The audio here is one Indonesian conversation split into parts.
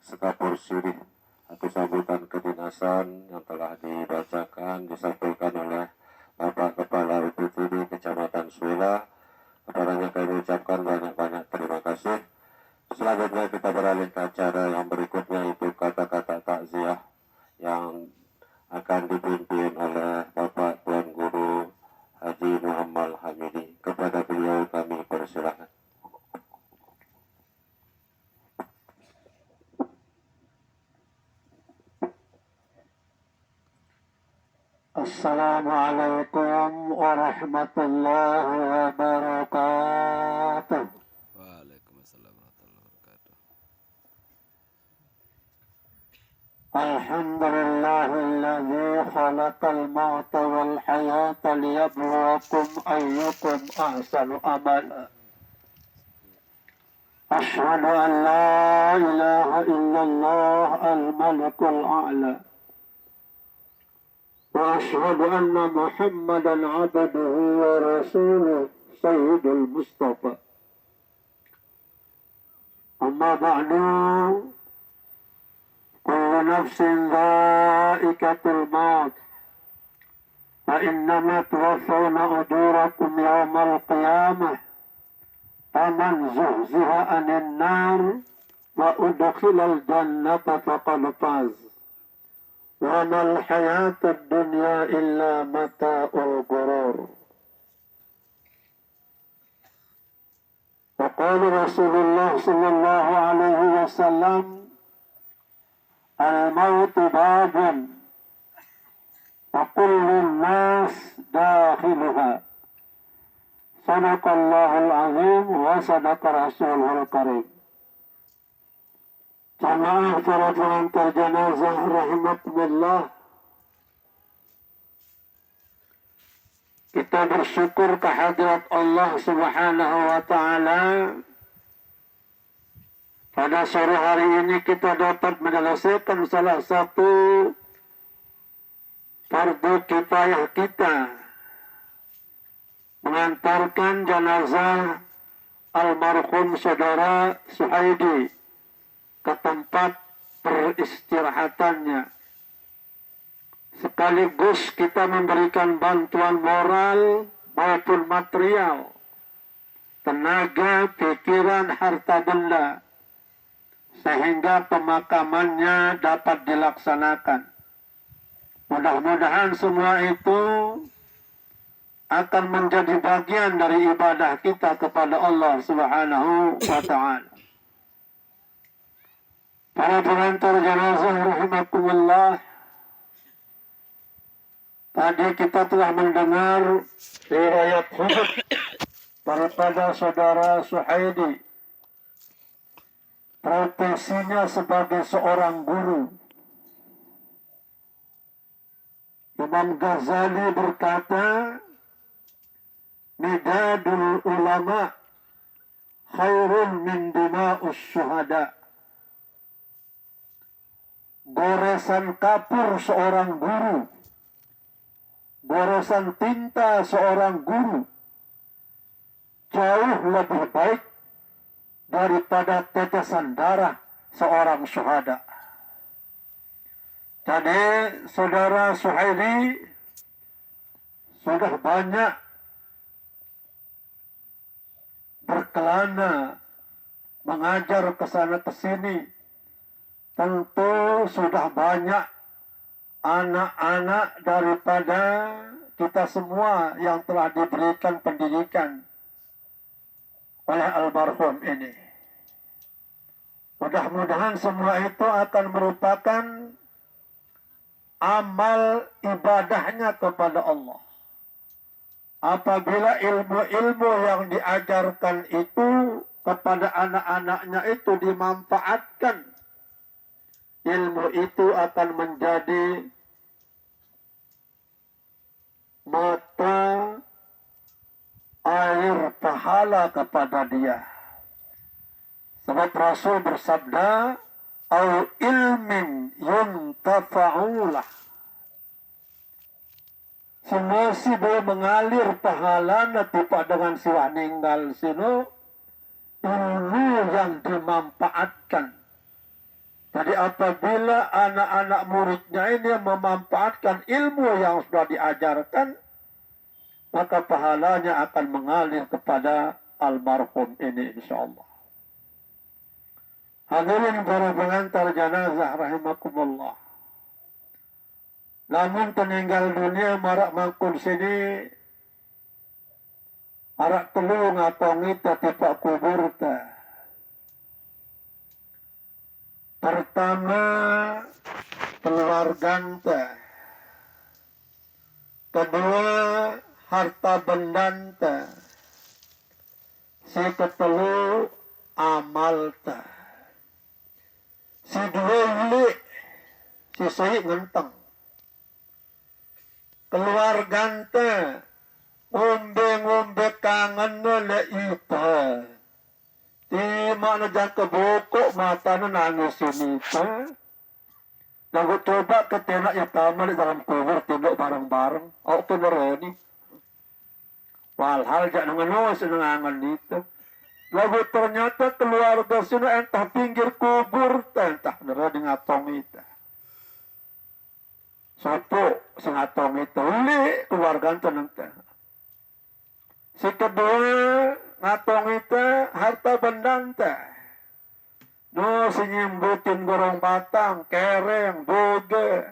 sekapur sirih atau sambutan kedinasan yang telah dibacakan, disampaikan oleh Bapak Kepala UPTD Kecamatan Suela. Kepadanya kami ucapkan banyak-banyak terima kasih. Selanjutnya kita beralih ke acara yang berikutnya, itu kata-kata takziah yang akan dipimpin oleh Bapak Tuan Guru Haji Muhammad Hamidi. Kepada beliau kami persilakan. Assalamualaikum warahmatullahi wabarakatuh. Waalaikumsalam warahmatullahi wabarakatuh. Alhamdulillahilladzi khalaqal mauta wal hayata liyabluwakum ayyukum ahsanu amala. Asyhadu an la ilaha illallah al-malikul a'la. وأشهد أن محمدا عبده ورسوله سيد المصطفى. أما بعد كل نفس ذائقة الموت فإنما توفون أجوركم يوم القيامة فمن زحزح عن النار وأدخل الجنة فقد فاز وما الحياة الدنيا إلا متاع الغرور. وقال رسول الله صلى الله عليه وسلم الموت باب وكل الناس داخلها. صدق الله العظيم وصدق رسوله الكريم. Jamaah para pengantar jenazah rahimakumullah, kita bersyukur kehadirat Allah Subhanahu wa taala. Pada sore hari ini kita dapat menyelesaikan salah satu fardu kifayah kita, mengantarkan jenazah almarhum saudara Suhaidi ke tempat peristirahatannya. Sekaligus kita memberikan bantuan moral maupun material, tenaga, pikiran, harta benda, sehingga pemakamannya dapat dilaksanakan. Mudah-mudahan semua itu akan menjadi bagian dari ibadah kita kepada Allah Subhanahu wa ta'ala. Para pengantar jenazah rahimakumullah, tadi kita telah mendengar riwayat hidup daripada saudara Suhaidi. Profesinya sebagai seorang guru. Imam Ghazali berkata, midadul ulama khairun min dima'us syuhada. Goresan kapur seorang guru, goresan tinta seorang guru jauh lebih baik daripada tetesan darah seorang syuhada. Jadi saudara Suhaili sudah banyak berkelana mengajar ke sana ke sini. Tentu sudah banyak anak-anak daripada kita semua yang telah diberikan pendidikan oleh almarhum ini. Mudah-mudahan semua itu akan merupakan amal ibadahnya kepada Allah. Apabila ilmu-ilmu yang diajarkan itu kepada anak-anaknya itu dimanfaatkan, ilmu itu akan menjadi mata air pahala kepada dia. Sebab Rasul bersabda, au ilmin yuntafa'ulah. Semua si boleh mengalir pahala nanti pak dengan siwah ninggal sino, ilmu yang dimanfaatkan Jadi apabila anak-anak muridnya ini memanfaatkan ilmu yang sudah diajarkan, maka pahalanya akan mengalir kepada almarhum ini insyaallah. Hadirin para pengantar jenazah rahimakumullah. Namun peninggal dunia marak mangkun sini, marak telu ngatongi tipak kubur ta. Pertama keluarganta, kedua harta bendanta, si ketelu amalta, si dua uli, si sahih ngenteng. Keluarganta ngombe kangen le ita. Di mana jangka bokok mata nangis ini ta. Lalu coba ketenak yang tamat di dalam kubur tunduk bareng-bareng. Oh tu nereni. Walhal jangan ngenos nengangan itu. Lalu ternyata keluarga sini entah pinggir kubur entah nereni ngatong itu. Satu sengatong itu uli keluarga itu nanti. Si kedua ngatong itu harta bendanta. No senyimbutin gorong batang, kereng, boge,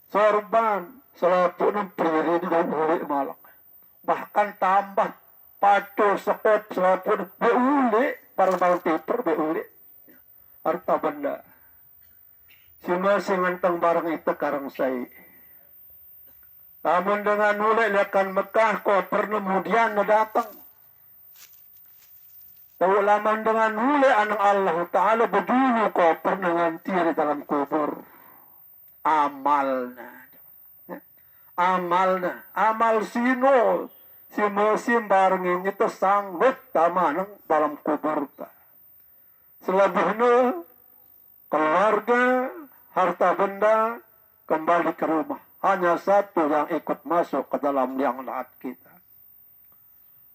sorban, selapu ng priri di dalam uli malak. Bahkan tambah pacu, sekop, selapu ng beuli, para bawang tiper, beuli. Harta benda. Singa-singantang barang itu karang say. Namun dengan uli lihatkan Mekah, koper kemudian na datang. Taulaman dengan uli anang Allah Ta'ala berdulu koper dengan di dalam kubur. Amalna. Amalna. Amal sino. Si musim barangin itu sanggup tamanang dalam kubur. Selebihnya keluarga, harta benda kembali ke rumah. Hanya satu yang ikut masuk ke dalam liang lahat kita.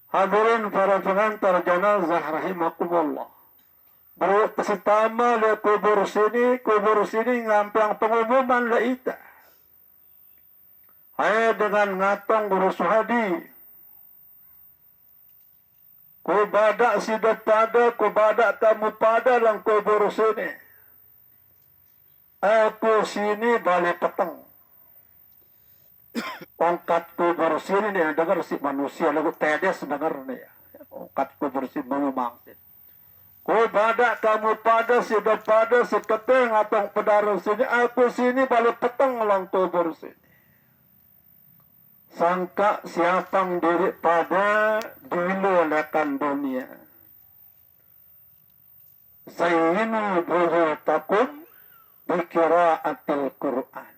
Hadirin para pengantar jenazah rahimakumullah. Pertama le kubur sini ngampang pengumuman le ita. Hai dengan ngatong guru suhadi. Kubada sidat pada, kubada kamu pada lang kubur sini. Aku sini balik petang. Ongkat kubur sini nih, dengar si manusia lagu tedes dengar nih ya. Ongkat kubur sini mengumangsin. Kubada kamu pada sidat pada seketeng atau pedara sini. Aku sini balik petang lang kubur sini. Sangka siapang diri pada dulu lekan dunia. Zayyinu buyutakum bikiraatil Qur'an.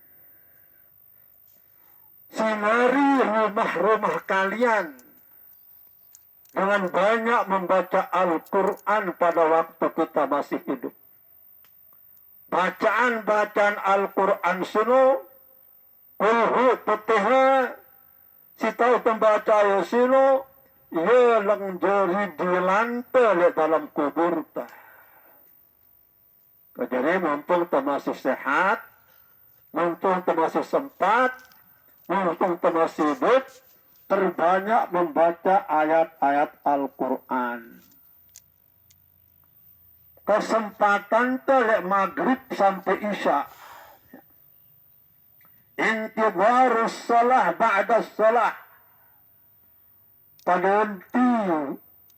Sinari rumah-rumah kalian dengan banyak membaca Al-Quran pada waktu kita masih hidup. Bacaan-bacaan Al-Quran sino, kulhu petiha, si tahu pembaca ya sino, ia lang jari dilantai dalam kubur ta. Jadi mumpung masih sehat, mumpung masih sempat, mumpung masih hidup, terbanyak membaca ayat-ayat Al-Quran. Kesempatan telek maghrib sampai isya. Intibarus salah ba'da salah. Penanti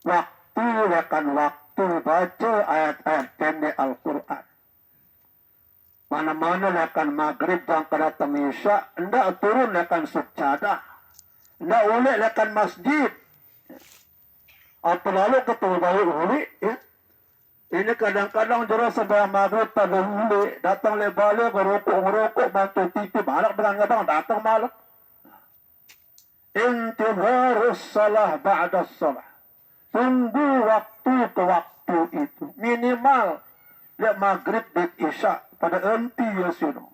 waktu akan waktu baca ayat-ayat pendek Al-Quran. Mana-mana akan maghrib dan pada isya, hendak turun akan sujadah. Hendak ulik akan masjid. Apa lalu ketua balik ulik, ya. Ini kadang-kadang jera sebelah maghrib pada ulik, datang lebalik, ngerokok, bantu TV, malak dengan datang malak. Intibarus salah ba'da salah. Tunggu waktu ke waktu itu. Minimal lihat maghrib dan isya pada enti ya sino.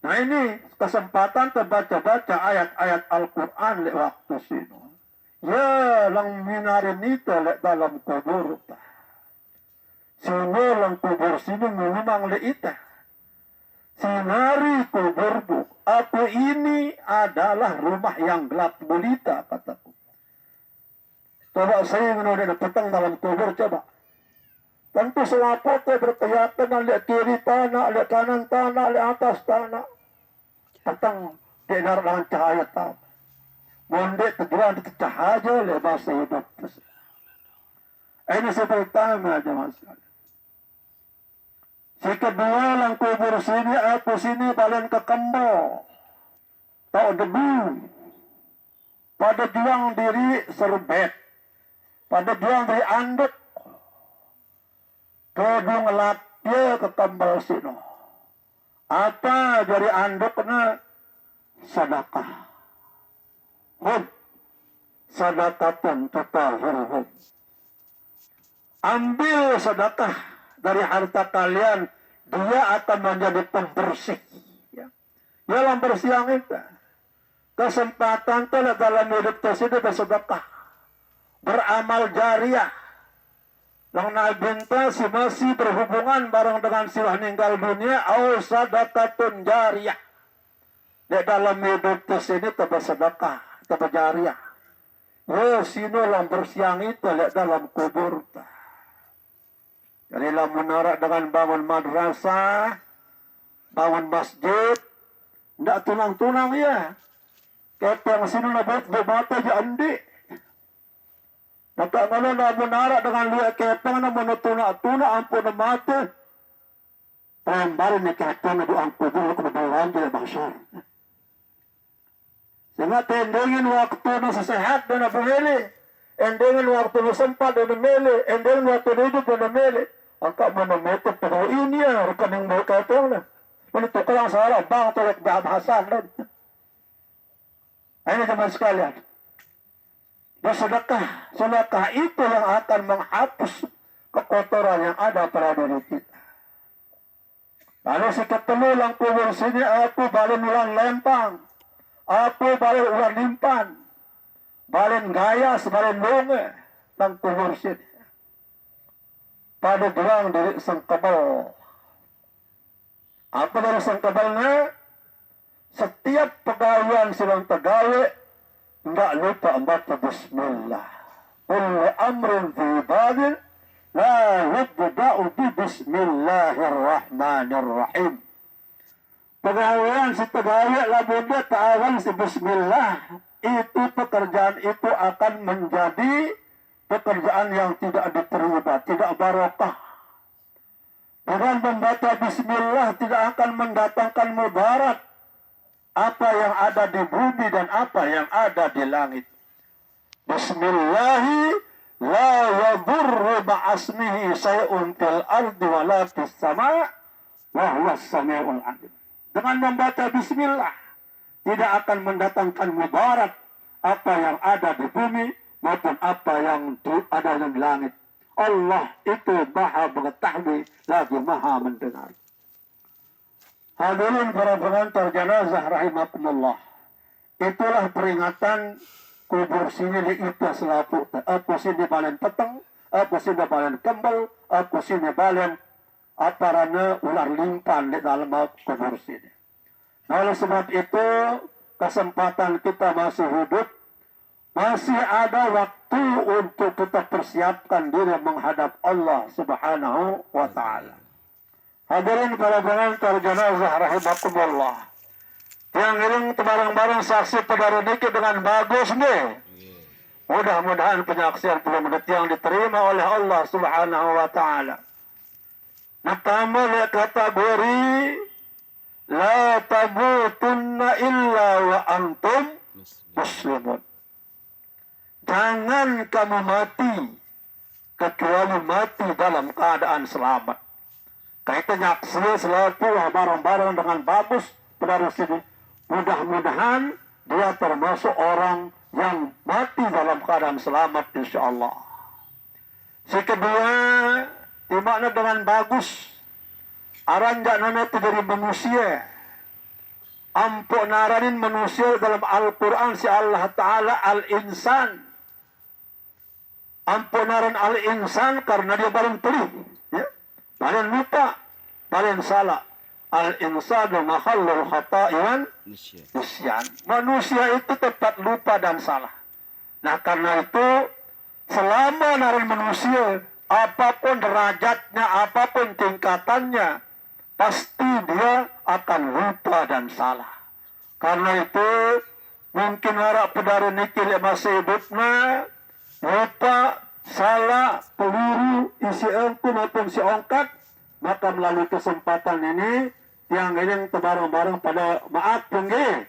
Nah ini kesempatan terbaca-baca ayat-ayat Al-Quran lihat waktu sino. Ya lang minarin itu lihat dalam kubur. Sino lang kubur sini memang leita. Sinari kuburku, aku ini adalah rumah yang gelap gulita, kataku. Coba saya menolak petang dalam kubur, coba. Tentu selaputnya berkeyakinan lihat kiri tanah, lihat kanan tanah, lihat atas tanah. Petang dinar dengan cahaya tahu. Mondek tujuan itu cahaya oleh bahasa hidup. Ini seperti tama jemaah sekalian. Si kedua lang kubur sini, aku sini balen ke kembo. Tahu debu. Pada juang diri serbet. Pada juang diri anduk. Kedung latya ke kembal sini. Apa dari anduknya? Sedekah. Sedekatun tutahhiruhum. Ambil sedekah dari harta kalian, dia akan menjadi pembersih. Ya. Dalam bersih yang itu. Kesempatan telah dalam hidup tersebut bersedekah. Beramal jariah. Yang nabinta si masih berhubungan bareng dengan si meninggal dunia, au sadaqatun jariah. Di dalam hidup tersebut bersedekah, berjariah. Oh, sino lang bersiang itu lihat dalam kubur. Jadi lah menara dengan bangun madrasah, bangun masjid, tidak tunang-tunang ya. Kata yang sino na bata aja andi. Maka kalau na menara dengan lihat kata na menutuna-tuna ampun na mati. Pembarin ni kata na doang kubur ko mabawan dia bahasa. Sehingga tendingin waktu na sesehat dan na bumili. Endingin waktu na sempat dan namili. Endingin waktu na hidup dan namili. Angka menemetot pada ini ya. Rekening mereka itu na. Menentukan yang salah. Bang tolak bahasan. Ini teman sekalian. Bersedekah. Sedekah itu yang akan menghapus kekotoran yang ada pada diri kita. Lalu si ketemu lang kubur sini. Aku balik ulang lempang. Aku balik ulang limpan. Balen gaya sebalen lunge ng kubur sini. Pada durang dari sangkabal. Apa dari sangkabalnya? Setiap pegawaian silang pegawai tidak lupa membaca bismillah. Kullu amrin fi badin la yubda'u bi bismillahirrahmanirrahim. Pegawaian si pegawai lamun dia ta'awal si bismillah. Itu pekerjaan itu akan menjadi pekerjaan yang tidak diterima, tidak barokah. Dengan membaca bismillah tidak akan mendatangkan mudarat apa yang ada di bumi dan apa yang ada di langit. Bismillahi la yadurru ma'asmihi say'un fil ardi wa la fis sama' wa huwa as-sami'ul 'alim. Dengan membaca bismillah tidak akan mendatangkan mudarat apa yang ada di bumi maupun apa yang ada di langit. Allah itu maha mengetahui lagi maha mendengar. Hadirin para pengantar jenazah rahimakumullah. Itulah peringatan kubur sini di ita selapu. Aku sini balen petang, aku sini balen kembal, aku sini balen aparana ular limpan di dalam kubur sini. Nah, oleh sebab itu, kesempatan kita masih hidup, masih ada waktu untuk kita persiapkan diri menghadap Allah Subhanahu wa Ta'ala. Hadirin para pengantar jenazah rahimakumullah. Yang ini barang-barang saksi pada niki dengan bagus nih. Mudah-mudahan penyaksian puluh menit yang diterima oleh Allah Subhanahu wa Ta'ala. Natambah kategori la tamutunna illa wa antum muslimun. Jangan kamu mati kecuali mati dalam keadaan selamat. Kaitannya selalu barang-barang dengan bagus pada sini. Mudah-mudahan dia termasuk orang yang mati dalam keadaan selamat insyaallah. Si kedua, imakna dengan bagus. Aranjak nana itu dari manusia. Ampun naranin manusia dalam Al-Quran si Allah Ta'ala Al-Insan. Ampun naran Al-Insan karena dia paling perih. Ya? paling lupa, paling salah. Al-insanu mahallul khata'in nisyan. Manusia itu tempat lupa dan salah. Nah karena itu selama dari manusia, apapun derajatnya, apapun tingkatannya, pasti dia akan lupa dan salah. Karena itu mungkin harap pedari nikil masih hidupnya lupa, salah, peluru, isi engku maupun si ongkat, maka melalui kesempatan ini yang ini bareng-bareng pada maaf tinggi.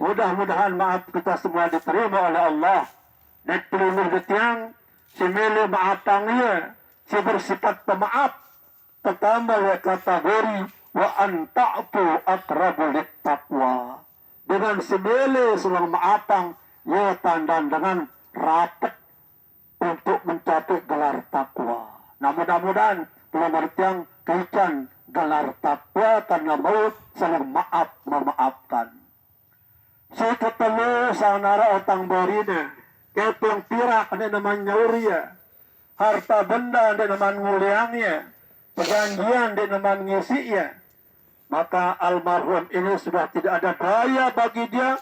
Mudah-mudahan maaf kita semua diterima oleh Allah. Dan peluru yang si milih maafangnya, si bersifat pemaaf, pertama kategori wa anta'tu aqrabu lit-taqwa. Dengan si milih selang maafang, ya tanda dengan rapat untuk mencapai gelar takwa. Nah mudah-mudahan pelanggar yang kaitan gelar takwa karena mau saling maaf memaafkan. Saya ketemu sanara otang borina, kepeng pirak ada namanya uria, harta benda ada namanya nguliangnya, perjanjian ada namanya ngisinya. Maka almarhum ini sudah tidak ada daya bagi dia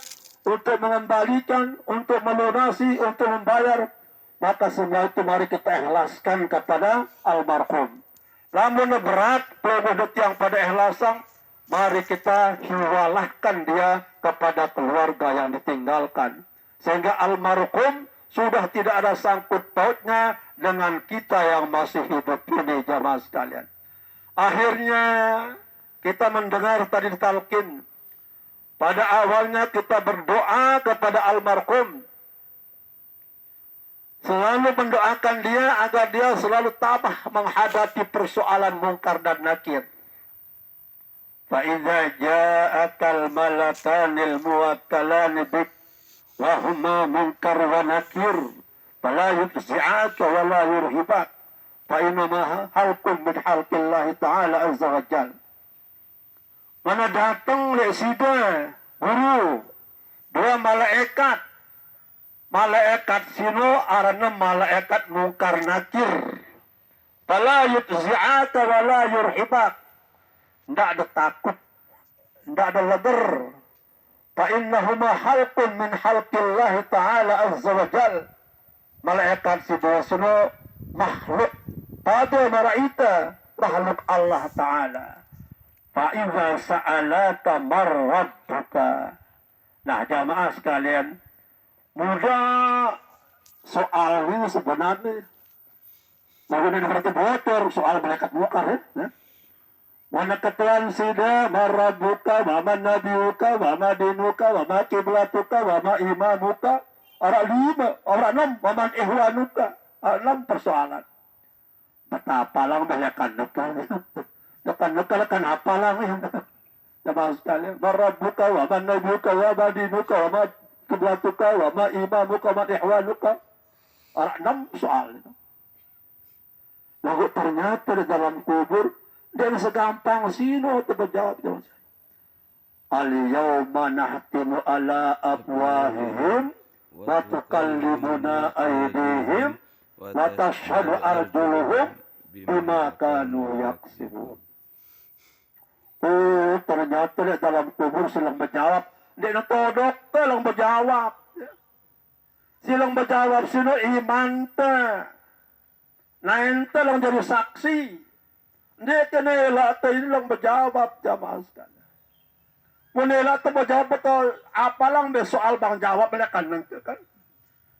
untuk mengembalikan, untuk melunasi, untuk membayar. Maka semua itu mari kita ikhlaskan kepada almarhum. Namun berat pelebut yang pada ikhlasan, mari kita hiwalahkan dia kepada keluarga yang ditinggalkan. Sehingga almarhum sudah tidak ada sangkut pautnya dengan kita yang masih hidup ini, jamaah sekalian. Akhirnya kita mendengar tadi talqin. Pada awalnya kita berdoa kepada almarhum, selalu mendoakan dia agar dia selalu tabah menghadapi persoalan mungkar dan nakir. فَإِذَا جَاءَكَ الْمَلَكَانِ الْمُوَكَّلَانِ بِكَ وَهُمَا مُنكَرٌ وَنَكِيرٌ فَلَا يُفْزِعَكَ وَلَا يُرْهِبَكَ فَإِنَّمَا حَلْقٌ مِنْ حَلْقِ اللَّهِ تَعَالَى عَزَّ وَجَلَّ. Mana datang lesida guru dua malaikat. Malaikat sino arana malaikat mungkar nakir. Fala yutzi'aka wala yurhibak. Ndak ada takut, ndak ada leger. Fa innahuma halqun min halqillah ta'ala azza wa jal. Malaikat sino makhluk pada maraita makhluk Allah Ta'ala. Fa idza sa'alaka marradduka. Nah jamaah sekalian, mudah soal ini sebenarnya bagaimana berarti bocor soal malaikat mungkar ya? Mana ketuan sida marabuka wa man nabiyuka wa ma dinuka wa ma kiblatuka wa ma imamuka. Orang 5, orang 6, wa man ihwanuka. 6 persoalan. Betapa lang malakan nuka. Nuka kan apa lang ya? Jamaah sekalian, marabuka wa man nabiyuka wa ma dinuka wa ma kiblatuka wa ma imamuka wa ma ihwanuka. Orang 6 soal. Lalu ternyata di dalam kubur dan segampang sino itu berjawab. Al-yawma nahtimu ala afwahihim wa tukallimuna aydihim wa tashhadu arjuluhum bima kanu yaksibun. Oh, ternyata di dalam kubur silang berjawab. Di natodok silang berjawab. Silang berjawab sino iman ta. Nah ente lang jadi saksi. Dia kenela itu ini lang berjawab jamaah sekalian. Menela itu berjawab betul. Apalang be soal bang jawab mereka kan.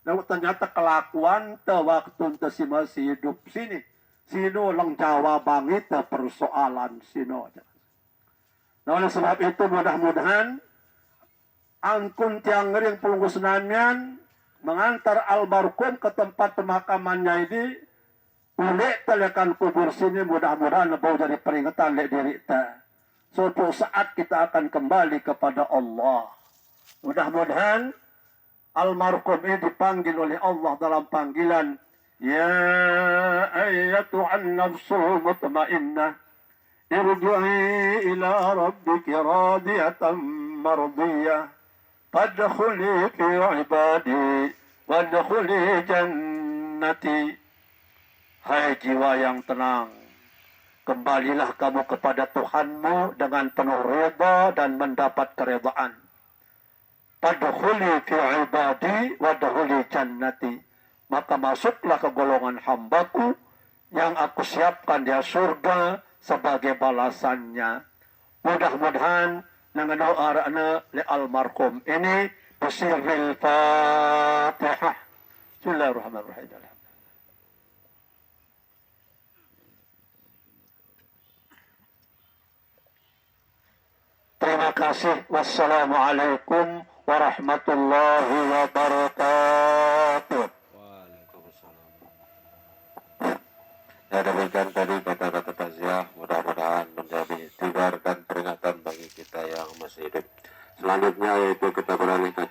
Lalu ternyata kelakuan te waktu te si masih hidup sini. Sino lang jawab bang itu persoalan sino. Nah oleh sebab itu mudah-mudahan angkun tiang ngering punggusanannya mengantar almarhum ke tempat pemakamannya ini. Ulek telekan kubur sini mudah-mudahan lebih jadi peringatan lek diri kita. Suatu saat kita akan kembali kepada Allah. Mudah-mudahan almarhum ini dipanggil oleh Allah dalam panggilan ya ayyatuhan nafsul mutmainnah irji'i ila rabbiki radiyatan mardiyah fadkhuli fi ibadi wadkhuli jannati. Hai jiwa yang tenang, Kembalilah kamu kepada Tuhanmu dengan penuh rida dan mendapat keredaan. Fadkhuli fi ibadi wadkhuli jannati. Maka masuklah ke golongan hambaku yang aku siapkan di surga sebagai balasannya. Mudah-mudahan nangano arana li almarhum ini bisirril Fatihah. Bismillahirrahmanirrahim. Terima kasih. Wassalamualaikum warahmatullahi wabarakatuh. Waalaikumsalam. Ya, demikian tadi kata-kata takziah, mudah-mudahan menjadi tibarkan peringatan bagi kita yang masih hidup. Selanjutnya yaitu kita beralih ke